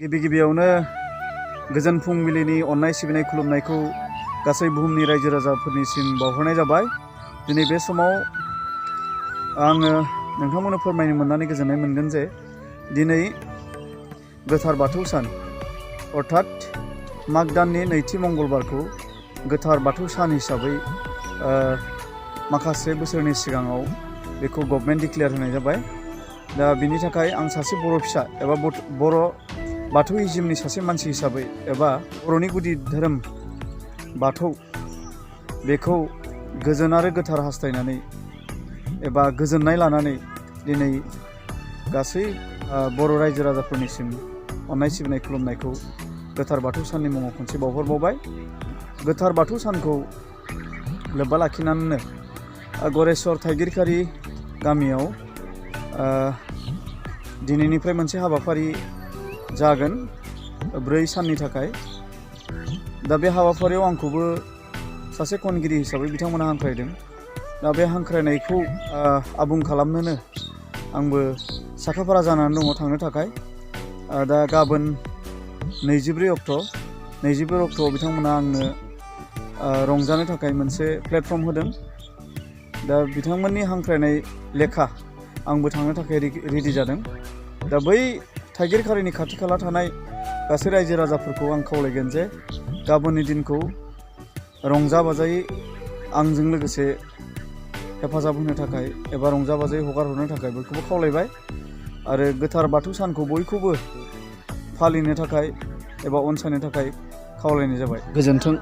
गिबियावनो गोजोन फुंबिलिनि अननाय सिबिनाय खुलुमनायखौ गासै बुहुमनि रायजो राजाफोरनिसिम बावहरनाय जाबाय। दिनै बे समाव आङो नोंथांमोननो फोरमायनो मोननानै गोजोननाय मोनगोन जे दिनै गोथार बाथौ सान अर्थात माग दाननि नैथि मंगलबारखौ गोथार बाथौ सान हिसाबै माखासे बोसोरनि सिगाङाव बेखौ गभर्नमेन्ट डिक्लेयार होनाय जाबाय। दा बिनि थाखाय आं सासे बर' फिसा एबा बर' बाथौइजिमनि सासे मानसि हिसाबै एबा बर'नि गुदि धोरोम बाथौ बेखौ गोजोन आरो गोथार हास्थायनानै एबा गोजोननाय लानानै दिनै गासै बर' रायजो राजाफोरनिसिम अननाय सिबिनाय खुलुमनायखौ गोथार बाथौ साननि मुङाव खनसे बावहरबावबाय। गोथार बाथौ सानखौ लोब्बा लाखिनानैनो गरेस्वर थाइगिरखारि गामियाव दिनैनिफ्राय मोनसे हाबाफारि जागोन 4 साननि थाखाय। दा बे हाबाफारियाव आंखौबो सासे खनगिरि हिसाबै बिथांमोना हांख्रायदों। दा बे हांख्रायनायखौ आबुं खालामनोनो आंबो साखाफारा जानानै दङ थांनो थाखाय। दा गाबोन 24 अक्ट'आव बिथांमोना आंनो रंजानो थाखाय मोनसे प्लेटफर्म होदों। दा बिथांमोननि हांख्रायनाय लेखा आंबो थांनो थाखाय रेडि जादों। दा बै थाइगिरखारिनि खाथि खाला थानाय गासै रायजो राजाफोरखौ आं खावलायगोन जे गाबोननि दिनखौ रंजा बाजायै आंजों लोगोसे हेफाजाब होनो थाखाय एबा रंजा बाजायै हगार हरनो थाखाय बयखौबो खावलायबाय। आरो गोथार बाथौ सानखौ बयखौबो फालिनो थाखाय एबा अनसायनो थाखाय खावलायनाय जाबाय। गोजोन्थों।